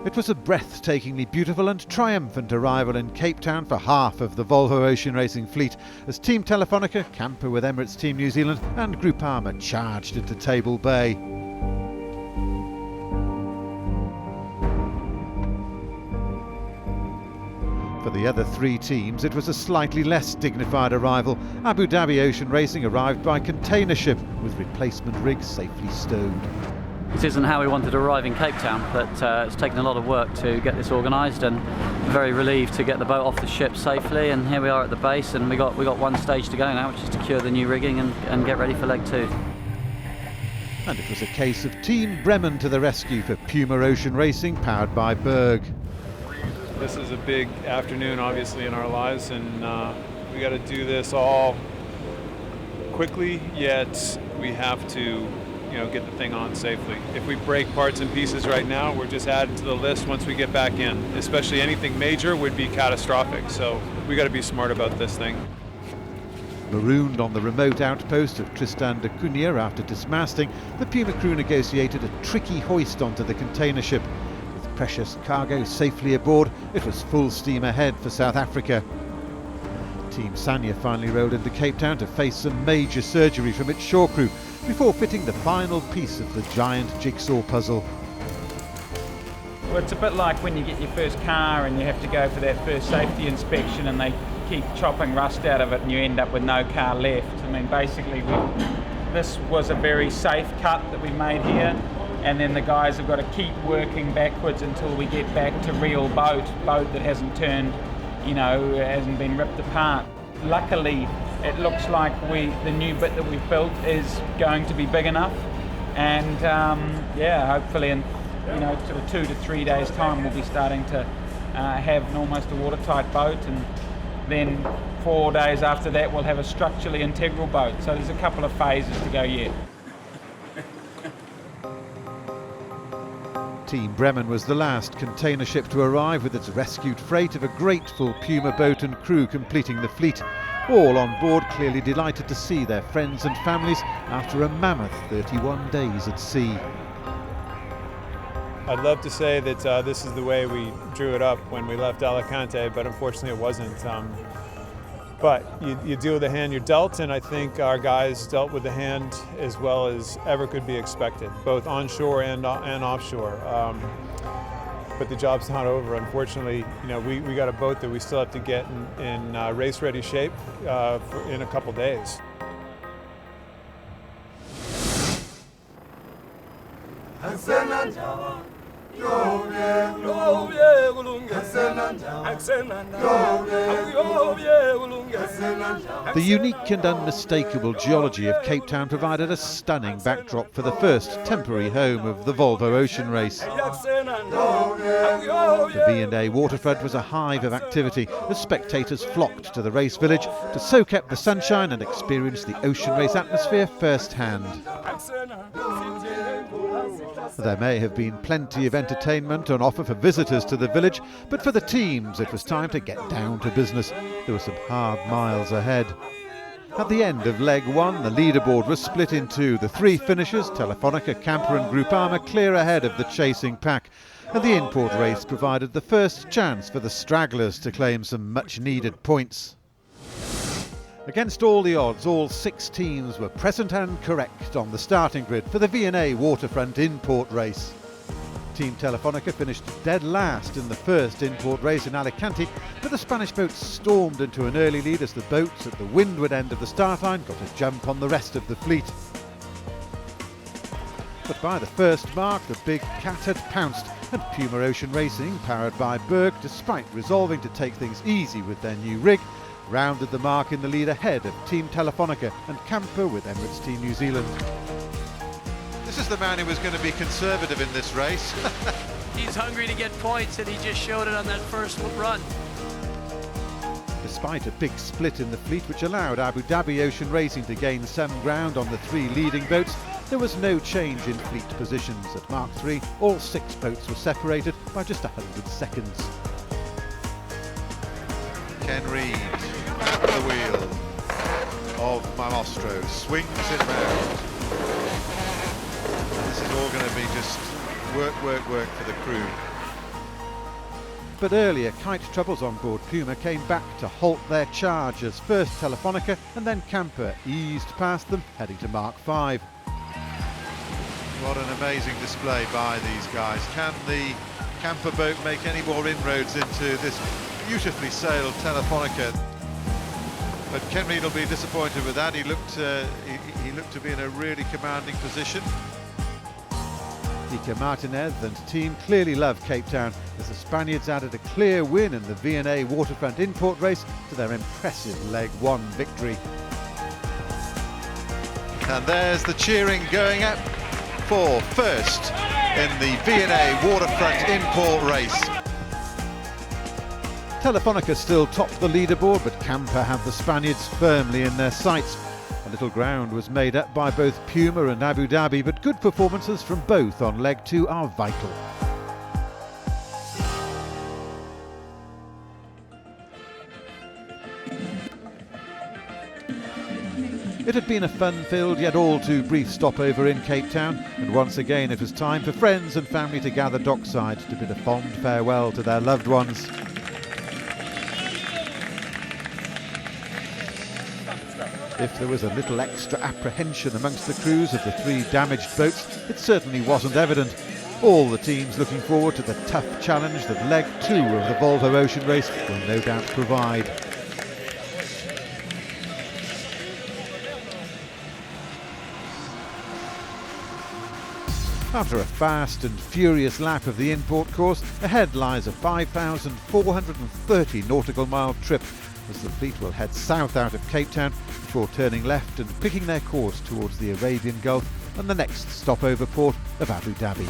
It was a breathtakingly beautiful and triumphant arrival in Cape Town for half of the Volvo Ocean Racing fleet as Team Telefonica, Camper with Emirates Team New Zealand and Groupama charged into Table Bay. For the other three teams, it was a slightly less dignified arrival. Abu Dhabi Ocean Racing arrived by container ship with replacement rigs safely stowed. This isn't how we wanted to arrive in Cape Town, but it's taken a lot of work to get this organised, and very relieved to get the boat off the ship safely. And here we are at the base, and we got one stage to go now, which is to cure the new rigging and get ready for leg 2. And it was a case of Team Bremen to the rescue for Puma Ocean Racing, powered by Berg. This is a big afternoon, obviously, in our lives, and we got to do this all quickly. Yet we have to, get the thing on safely. If we break parts and pieces right now, we're just adding to the list once we get back in. Especially anything major would be catastrophic. So we got to be smart about this thing. Marooned on the remote outpost of Tristan da Cunha after dismasting, the Puma crew negotiated a tricky hoist onto the container ship. With precious cargo safely aboard, it was full steam ahead for South Africa. Team Sanya finally rolled into Cape Town to face some major surgery from its shore crew before fitting the final piece of the giant jigsaw puzzle. Well, it's a bit like when you get your first car and you have to go for that first safety inspection and they keep chopping rust out of it and you end up with no car left. I mean, basically, this was a very safe cut that we made here, and then the guys have got to keep working backwards until we get back to real boat that hasn't turned, hasn't been ripped apart. Luckily, it looks like the new bit that we've built is going to be big enough, and hopefully in sort of 2 to 3 days time we'll be starting to have almost a watertight boat, and then 4 days after that we'll have a structurally integral boat. So there's a couple of phases to go yet. Team Bremen was the last container ship to arrive with its rescued freight of a grateful Puma boat and crew completing the fleet. All on board clearly delighted to see their friends and families after a mammoth 31 days at sea. I'd love to say that this is the way we drew it up when we left Alicante, but unfortunately it wasn't. But you deal with the hand you're dealt, and I think our guys dealt with the hand as well as ever could be expected, both onshore and offshore. But the job's not over. Unfortunately, we got a boat that we still have to get in race-ready shape in a couple days. The unique and unmistakable geology of Cape Town provided a stunning backdrop for the first temporary home of the Volvo Ocean Race. The V&A waterfront was a hive of activity as spectators flocked to the race village to soak up the sunshine and experience the ocean race atmosphere firsthand. There may have been plenty of entertainment on offer for visitors to the village, but for the teams it was time to get down to business. There were some hard miles ahead. At the end of leg 1, the leaderboard was split in two. The three finishers, Telefonica, Camper and Groupama, clear ahead of the chasing pack. And the import race provided the first chance for the stragglers to claim some much-needed points. Against all the odds, all 6 teams were present and correct on the starting grid for the V&A waterfront import race. Team Telefonica finished dead last in the first import race in Alicante, but the Spanish boats stormed into an early lead as the boats at the windward end of the start line got a jump on the rest of the fleet. But by the first mark, the big cat had pounced, and Puma Ocean Racing, powered by Berg, despite resolving to take things easy with their new rig, rounded the mark in the lead ahead of Team Telefonica and Camper with Emirates Team New Zealand. This is the man who was going to be conservative in this race. He's hungry to get points, and he just showed it on that first run. Despite a big split in the fleet which allowed Abu Dhabi Ocean Racing to gain some ground on the 3 leading boats, there was no change in fleet positions. At Mark 3, all 6 boats were separated by just 100 seconds. Ken Reid at the wheel of Malostro swings it round. This is all going to be just work for the crew. But earlier kite troubles on board Puma came back to halt their charge as first Telefonica and then Camper eased past them, heading to Mark 5. What an amazing display by these guys. Can the Camper boat make any more inroads into this beautifully sailed Telefonica? But Ken Reid will be disappointed with that. He looked to be in a really commanding position. Iker Martinez and team clearly love Cape Town as the Spaniards added a clear win in the V&A Waterfront Import Race to their impressive Leg 1 victory. And there's the cheering going up for first in the V&A Waterfront Import Race. Telefonica still topped the leaderboard, but Camper had the Spaniards firmly in their sights. A little ground was made up by both Puma and Abu Dhabi, but good performances from both on Leg 2 are vital. It had been a fun-filled yet all too brief stopover in Cape Town, and once again it was time for friends and family to gather dockside to bid a fond farewell to their loved ones. If there was a little extra apprehension amongst the crews of the 3 damaged boats, it certainly wasn't evident. All the teams looking forward to the tough challenge that Leg 2 of the Volvo Ocean Race will no doubt provide. After a fast and furious lap of the import course, ahead lies a 5,430 nautical mile trip as the fleet will head south out of Cape Town before turning left and picking their course towards the Arabian Gulf and the next stopover port of Abu Dhabi.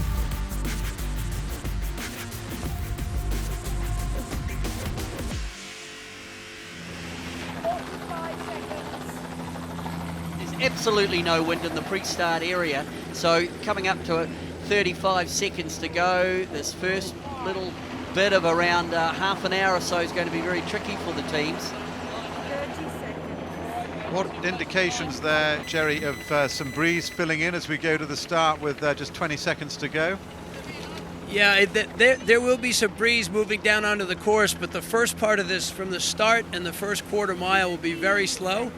There's absolutely no wind in the pre-start area, so coming up to 35 seconds to go, this first little bit of around half an hour or so is going to be very tricky for the teams. What indications there, Jerry, of some breeze filling in as we go to the start with just 20 seconds to go? Yeah, there will be some breeze moving down onto the course, but the first part of this, from the start and the first quarter mile, will be very slow.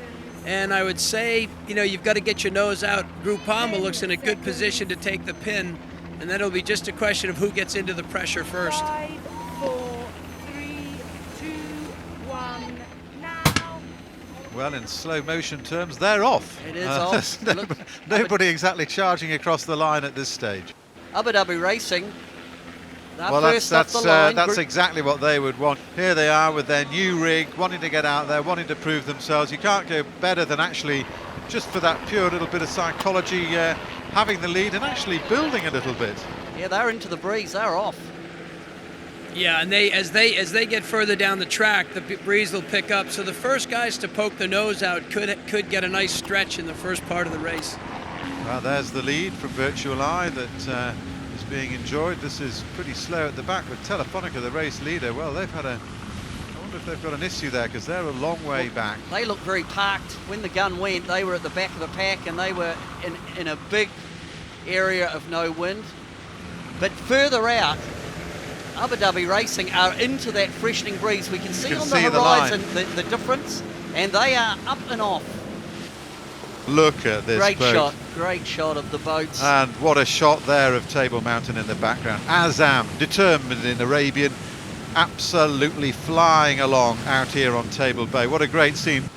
And I would say, you know, you've got to get your nose out. Groupama looks in a good position to take the pin, and then it'll be just a question of who gets into the pressure first. 5, 4, 3, 2, 1, now. Well, in slow motion terms, they're off. It is off. Nobody exactly charging across the line at this stage. Abu Dhabi Racing. Well, that's exactly what they would want. Here they are with their new rig, wanting to get out there, wanting to prove themselves. You can't go better than actually, just for that pure little bit of psychology, having the lead and actually building a little bit. Yeah, they're into the breeze. They're off. Yeah, and as they get further down the track, the breeze will pick up. So the first guys to poke the nose out could get a nice stretch in the first part of the race. Well, there's the lead from Virtual Eye that is being enjoyed. This is pretty slow at the back with Telefonica, the race leader. Well, they've had I wonder if they've got an issue there because they're a long way back. They look very parked. When the gun went, they were at the back of the pack and they were in a big area of no wind. But further out, Abu Dhabi Racing are into that freshening breeze. We can see on the horizon the difference, and they are up and off. Look at this boat. Great shot of the boats. And what a shot there of Table Mountain in the background. Azam, determined in Arabian, absolutely flying along out here on Table Bay. What a great scene.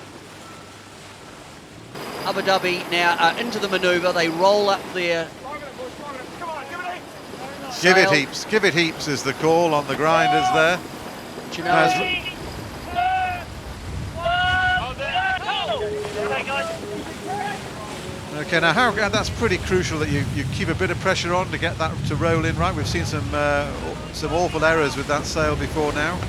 Abu Dhabi now are into the manoeuvre. They roll up their Give it heaps is the call on the grinders there. Do you know, okay, now that's pretty crucial that you keep a bit of pressure on to get that to roll in right. We've seen some awful errors with that sail before now.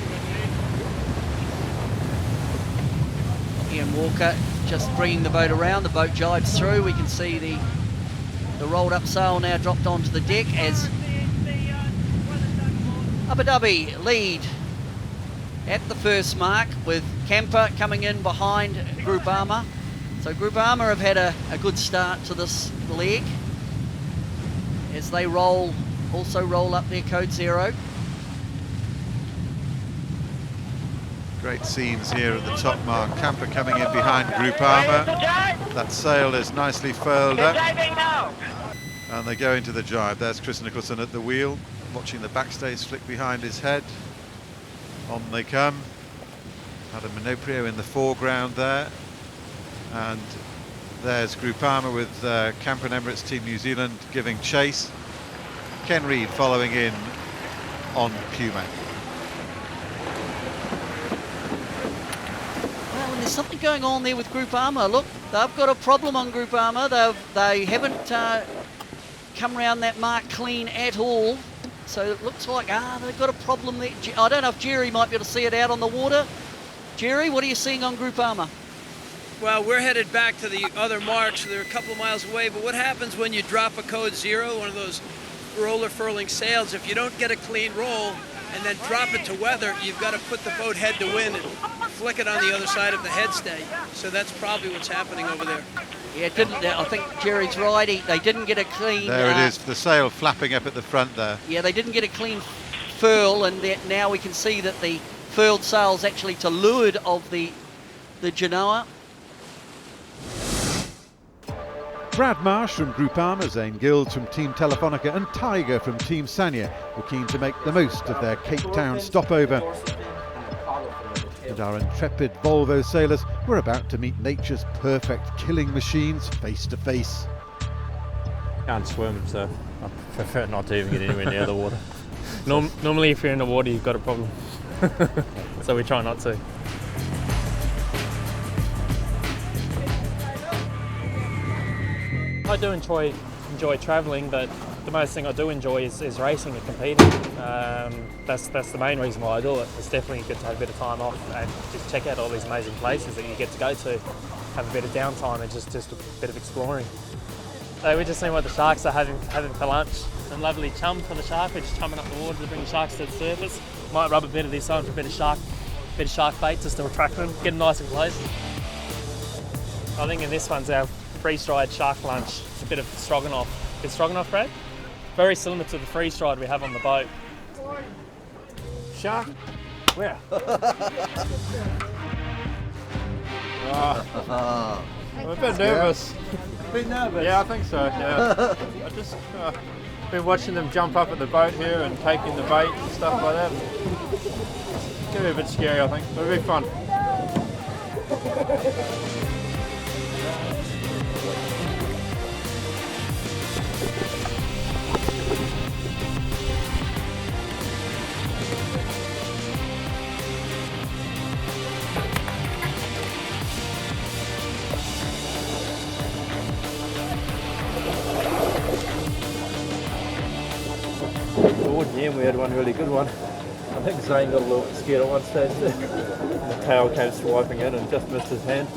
Ian Walker just bringing the boat around. The boat jives through. We can see the rolled up sail now dropped onto the deck as Abu Dhabi lead at the first mark with Camper coming in behind Groupama. So Groupama have had a good start to this leg as they also roll up their code 0. Great scenes here at the top mark. Camper coming in behind Groupama. That sail is nicely furled up. And they go into the drive. There's Chris Nicholson at the wheel, watching the backstays flick behind his head. On they come. Adam Minoprio in the foreground there. And there's Groupama with Camper and Emirates Team New Zealand giving chase. Ken Reid following in on Puma. Well, there's something going on there with Groupama. Look, they've got a problem on Groupama. They haven't come around that mark clean at all. So it looks like, they've got a problem there. I don't know if Jerry might be able to see it out on the water. Jerry, what are you seeing on Groupama? Well, we're headed back to the other marks. They're a couple of miles away, but what happens when you drop a code 0, one of those roller furling sails? If you don't get a clean roll and then drop it to weather, you've got to put the boat head to wind and flick it on the other side of the headstay. So that's probably what's happening over there. Yeah, I think Jerry's right. They didn't get a clean... There it is, the sail flapping up at the front there. Yeah, they didn't get a clean furl, and now we can see that the furled sail's actually to leeward of the Genoa. Brad Marsh from Groupama, Zane Gilds from Team Telefonica and Tiger from Team Sanya were keen to make the most of their Cape Town stopover. And our intrepid Volvo sailors were about to meet nature's perfect killing machines face to face. Can't swim, so I prefer not to even get anywhere near the water. Normally if you're in the water you've got a problem, so we try not to. I do enjoy travelling, but the most thing I do enjoy is racing and competing. That's the main reason why I do it. It's definitely good to have a bit of time off and just check out all these amazing places that you get to go to, have a bit of downtime and just a bit of exploring. So we're just seeing what the sharks are having for lunch. Some lovely chum for the shark. We're just chumming up the water to bring the sharks to the surface. Might rub a bit of this on for a bit of shark bait just to attract them, get them nice and close. I think in this one's our freeze-dried shark lunch. It's a bit of stroganoff. Bit stroganoff, Brad? Very similar to the freeze-dried we have on the boat. Shark? Where? I'm a bit nervous. A bit nervous? Yeah, I think so, yeah. I just been watching them jump up at the boat here and taking the bait and stuff like that. It's going to be a bit scary, I think, but it'll be fun. Yeah, we had one really good one. I think Zane got a little scared at one stage there. The tail came swiping in and just missed his hand.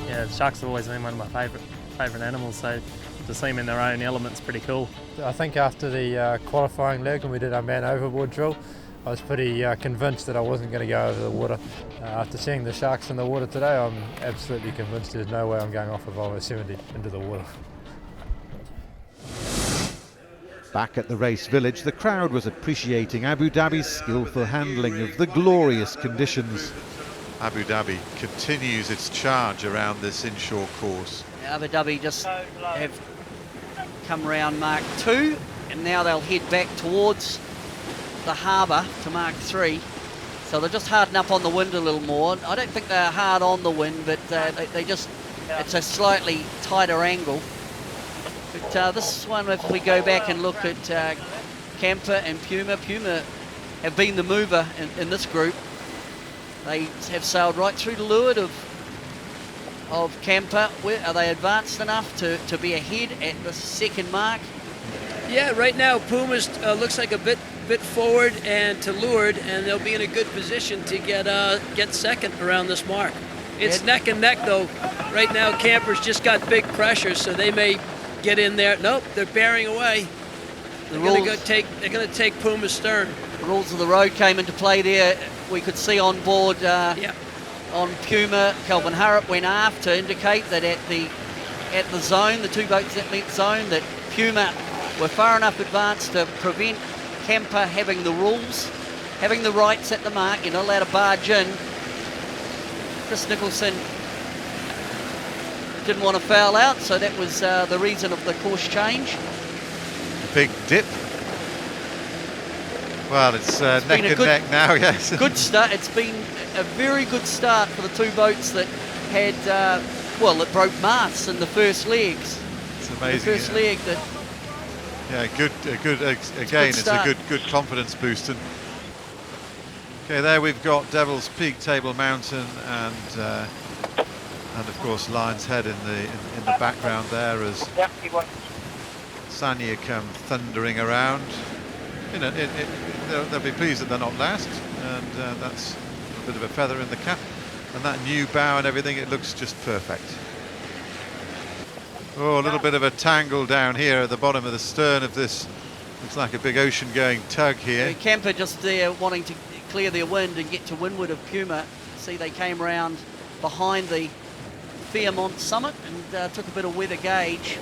Yeah, the sharks have always been one of my favourite animals, so to see them in their own element's pretty cool. I think after the qualifying leg when we did our man overboard drill, I was pretty convinced that I wasn't going to go over the water. After seeing the sharks in the water today, I'm absolutely convinced there's no way I'm going off a Volvo 70 into the water. Back at the race village, the crowd was appreciating Abu Dhabi's skillful handling of the glorious conditions. Abu Dhabi continues its charge around this inshore course. Abu Dhabi just have come around Mark 2 and now they'll head back towards the harbour to Mark 3. So they're just hardening up on the wind a little more. I don't think they're hard on the wind, but it's a slightly tighter angle. But this one, if we go back and look at Camper and Puma have been the mover in this group. They have sailed right through the leeward of Camper. Are they advanced enough to be ahead at the second mark? Yeah, right now Puma's looks like a bit forward and to leeward, and they'll be in a good position to get second around this mark. It's neck and neck though. Right now Camper's just got big pressure, so they may get in there. Nope, they're bearing away. They're going to take Puma's stern. The rules of the road came into play there. We could see on board on Puma, Kelvin Harrop went aft to indicate that at the zone, the two boats that met zone, that Puma were far enough advanced to prevent Camper having the rules. having the rights at the mark. You're not allowed to barge in. Chris Nicholson didn't want to foul out, so that was the reason of the course change. Big dip. Well, it's neck and neck now, yes. Good start. It's been a very good start for the two boats that had, it broke masts in the first legs. It's amazing. The first leg that. Yeah, good. Again, it's a good confidence boost. And okay, there we've got Devil's Peak, Table Mountain, and of course Lion's Head in the background there as Sanya come thundering around. You know, they'll be pleased that they're not last, and that's a bit of a feather in the cap. And that new bow and everything, it looks just perfect. Oh, a little bit of a tangle down here at the bottom of the stern of this. Looks like a big ocean-going tug here. Camper just there wanting to clear their wind and get to windward of Puma. See, they came round behind the Fairmont summit and took a bit of weather gauge.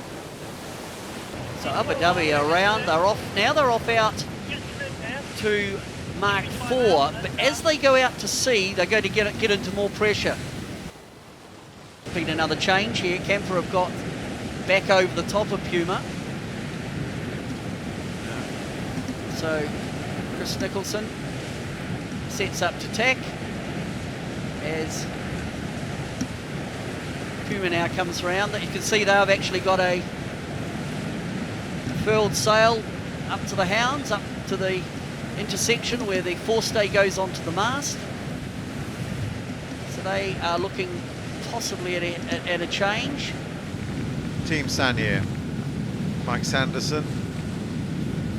So Abu Dhabi are around. They're off now. They're off out to Mark 4, but as they go out to sea, they're going to get into more pressure. Been another change here. Camper have got back over the top of Puma. So Chris Nicholson sets up to tack as Puma now comes around. You can see they've actually got a furled sail up to the Hounds, up to the intersection where the forestay goes onto the mast. So they are looking possibly at a change. Team Sanya, Mike Sanderson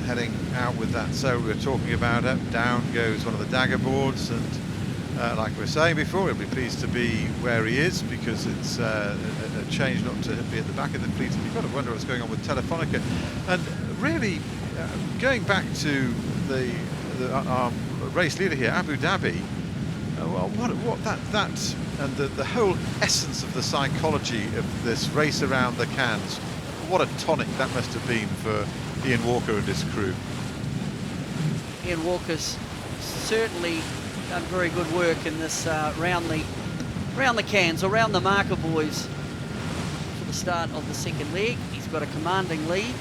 heading out with that sail we were talking about. Up, down goes one of the dagger boards, and like we were saying before, he'll be pleased to be where he is because it's a change not to be at the back of the fleet. And you've got to wonder what's going on with Telefonica. And really, going back to our race leader here, Abu Dhabi, what that and the whole essence of the psychology of this race around the Cairns, what a tonic that must have been for Ian Walker and his crew. Ian Walker's certainly done very good work in this round the Cairns, around the marker buoys for the start of the second leg. He's got a commanding lead.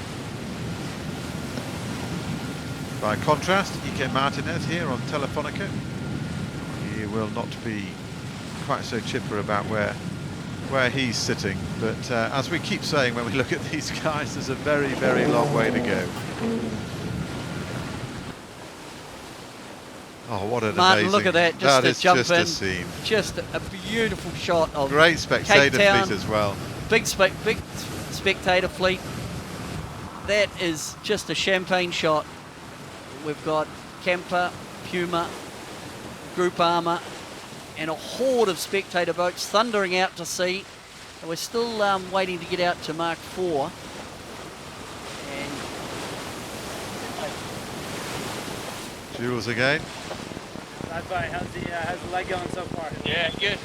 By contrast, Ike Martinez here on Telefonica, he will not be quite so chipper about where he's sitting, but as we keep saying when we look at these guys, there's a very, very long way to go. Oh, what an Martin, amazing... look at that, just that to jump just in. A scene. Just a beautiful shot of great spectator Cape Town, fleet as well. Big spectator fleet. That is just a champagne shot. We've got Camper, Puma, Group Armour, and a horde of spectator boats thundering out to sea. And we're still waiting to get out to Mark 4. And Jules again. How's the leg going so far? Yeah, good.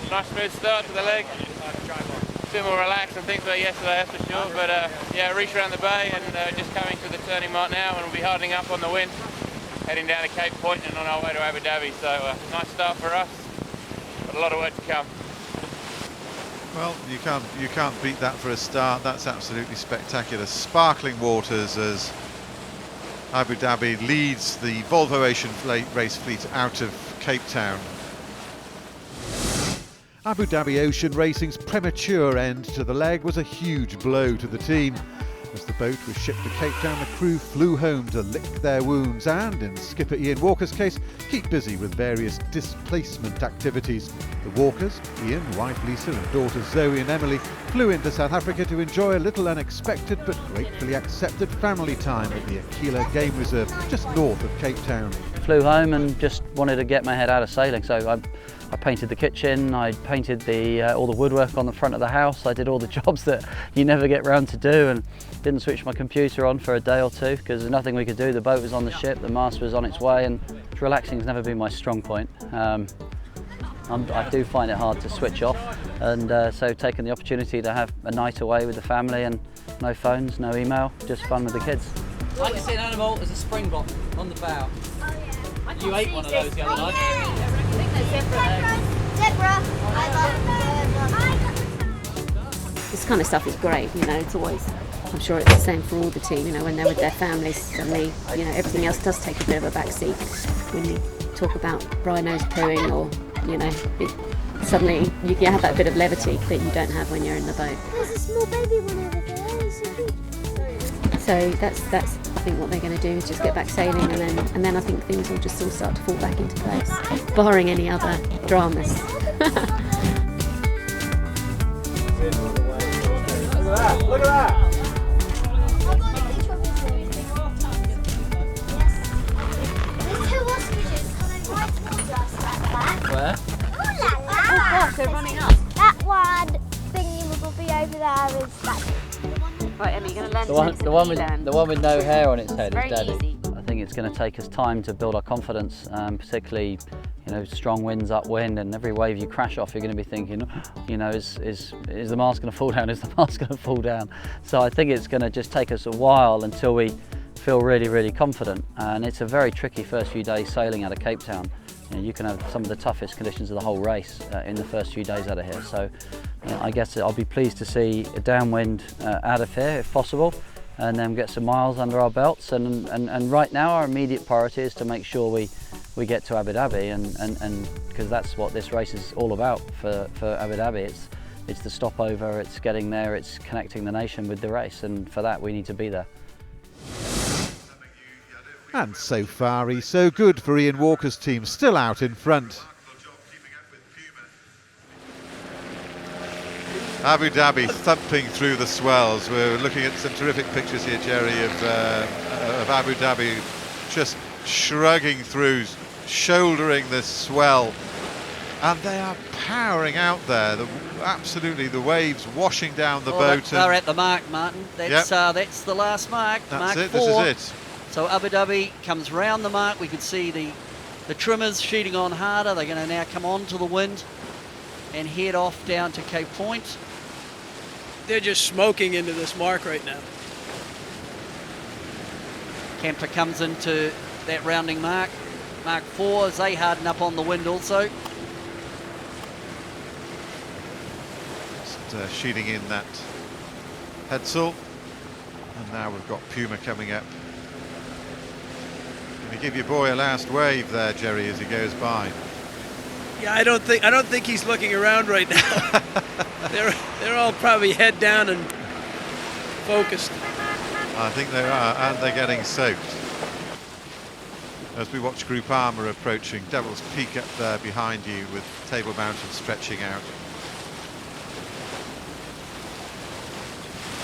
Nice smooth start to the leg. A bit more relaxed than things were yesterday, that's for sure. But yeah, reach around the bay and just coming to the turning mark now, and we'll be hardening up on the wind, heading down to Cape Point and on our way to Abu Dhabi. So nice start for us, but a lot of work to come. Well, you can't beat that for a start. That's absolutely spectacular. Sparkling waters as Abu Dhabi leads the Volvo Ocean Race fleet out of Cape Town. Abu Dhabi Ocean Racing's premature end to the leg was a huge blow to the team. As the boat was shipped to Cape Town, the crew flew home to lick their wounds and, in skipper Ian Walker's case, keep busy with various displacement activities. The Walkers, Ian, wife Lisa and daughters Zoe and Emily, flew into South Africa to enjoy a little unexpected but gratefully accepted family time at the Aquila Game Reserve, just north of Cape Town. Flew home and just wanted to get my head out of sailing, so I painted the kitchen, I painted all the woodwork on the front of the house, I did all the jobs that you never get round to do, and didn't switch my computer on for a day or two because there's nothing we could do. The boat was on the ship, the mast was on its way, and relaxing has never been my strong point. I do find it hard to switch off, and so taking the opportunity to have a night away with the family and no phones, no email, just fun with the kids. I can see an animal as a springbok on the bow. You ate one of those the other night. This kind of stuff is great, you know, it's always, I'm sure it's the same for all the team, you know, when they're with their families, suddenly, you know, everything else does take a bit of a backseat. When you talk about rhinos pooing or, you know, suddenly you can have that bit of levity that you don't have when you're in the boat. There's a small baby one over there. It's so cute. So that's I think what they're going to do is just get back sailing, and then I think things will just all start to fall back into place, barring any other dramas. Look at that! Where? Oh gosh, they're running up. That one thingy will be over there is that. Right, Emmy, you're going to learn The one with no hair on its head is very Daddy. easy. I think it's going to take us time to build our confidence, particularly, you know, strong winds upwind, and every wave you crash off, you're going to be thinking, you know, is the mast going to fall down? Is the mast going to fall down? So I think it's going to just take us a while until we feel really, really confident. And it's a very tricky first few days sailing out of Cape Town. You know, you can have some of the toughest conditions of the whole race in the first few days out of here. So I guess I'll be pleased to see a downwind out of here if possible, and then get some miles under our belts. And right now our immediate priority is to make sure we get to Abu Dhabi, and because that's what this race is all about for Abu Dhabi. It's the stopover, it's getting there, it's connecting the nation with the race, and for that we need to be there. And so far, so good for Ian Walker's team, still out in front. Abu Dhabi thumping through the swells. We're looking at some terrific pictures here, Jerry, of Abu Dhabi just shrugging through, shouldering the swell. And they are powering out there. Absolutely, the waves washing down the boat. They're at the mark, Martin. That's the last mark. That's mark it, 4. this is it. So Abu Dhabi comes round the mark. We can see the trimmers sheeting on harder. They're going to now come onto the wind and head off down to Cape Point. They're just smoking into this mark right now. Camper comes into that rounding mark. Mark 4 as they harden up on the wind also. Just sheeting in that headsail. And now we've got Puma coming up. Can you give your boy a last wave there, Jerry, as he goes by? Yeah, I don't think he's looking around right now. they're all probably head down and focused. I think they are, and they're getting soaked. As we watch Group Armour approaching, Devil's Peak up there behind you with Table Mountain stretching out.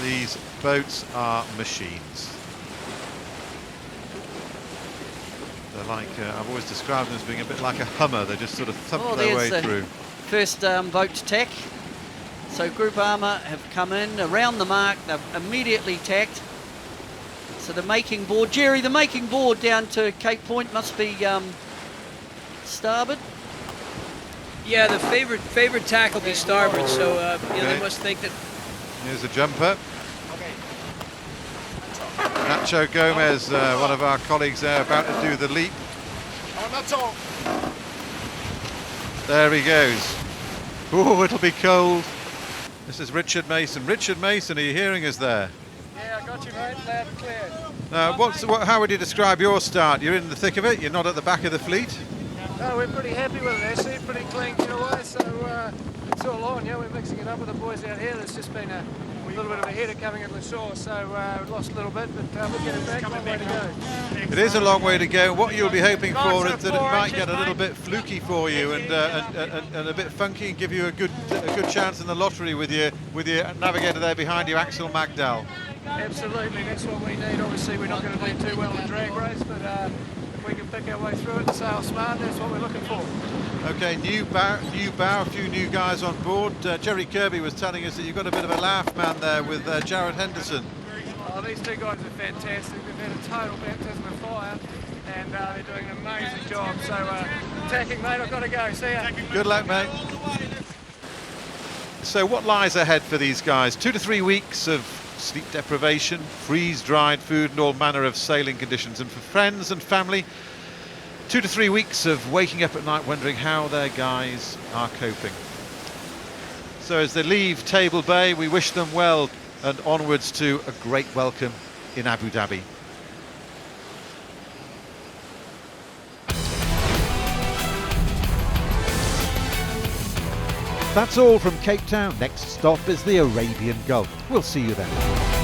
These boats are machines. They're like, I've always described them as being a bit like a Hummer. They just sort of thump their way through. First boat to tack. So Group Armour have come in around the mark. They've immediately tacked. So the making board, Jerry, the making board down to Cape Point must be starboard. Yeah, the favorite tack will be starboard. So you know, they must think that. Here's a jumper. Nacho Gomez, one of our colleagues there, about to do the leap. There he goes. Oh, it'll be cold. This is Richard Mason. Richard Mason, are you hearing us there? Yeah, I got you, mate. Loud and clear. How would you describe your start? You're in the thick of it. You're not at the back of the fleet. No, we're pretty happy with it actually. Pretty clean getaway. So it's all on. Yeah, we're mixing it up with the boys out here. There's just been a little bit of a header coming in the shore, so we lost a little bit, but we'll get it back. Long way to go. It is a long way to go. What you'll be hoping for is that it might get a little bit fluky for you and a bit funky and give you a good chance in the lottery with your navigator there behind you, Axel Magdal. Absolutely, that's what we need. Obviously, we're not going to do too well in the drag race, but if we can pick our way through it and sail smart, that's what we're looking for. Okay, new bow, a few new guys on board. Jerry Kirby was telling us that you've got a bit of a laugh man there with Jared Henderson. Oh, these two guys are fantastic. They've had a total baptism of fire, and they're doing an amazing job. So, attacking, mate, I've got to go. See ya. Good luck, mate. So what lies ahead for these guys? 2 to 3 weeks of sleep deprivation, freeze-dried food and all manner of sailing conditions. And for friends and family, 2 to 3 weeks of waking up at night wondering how their guys are coping. So as they leave Table Bay, we wish them well and onwards to a great welcome in Abu Dhabi. That's all from Cape Town. Next stop is the Arabian Gulf. We'll see you then.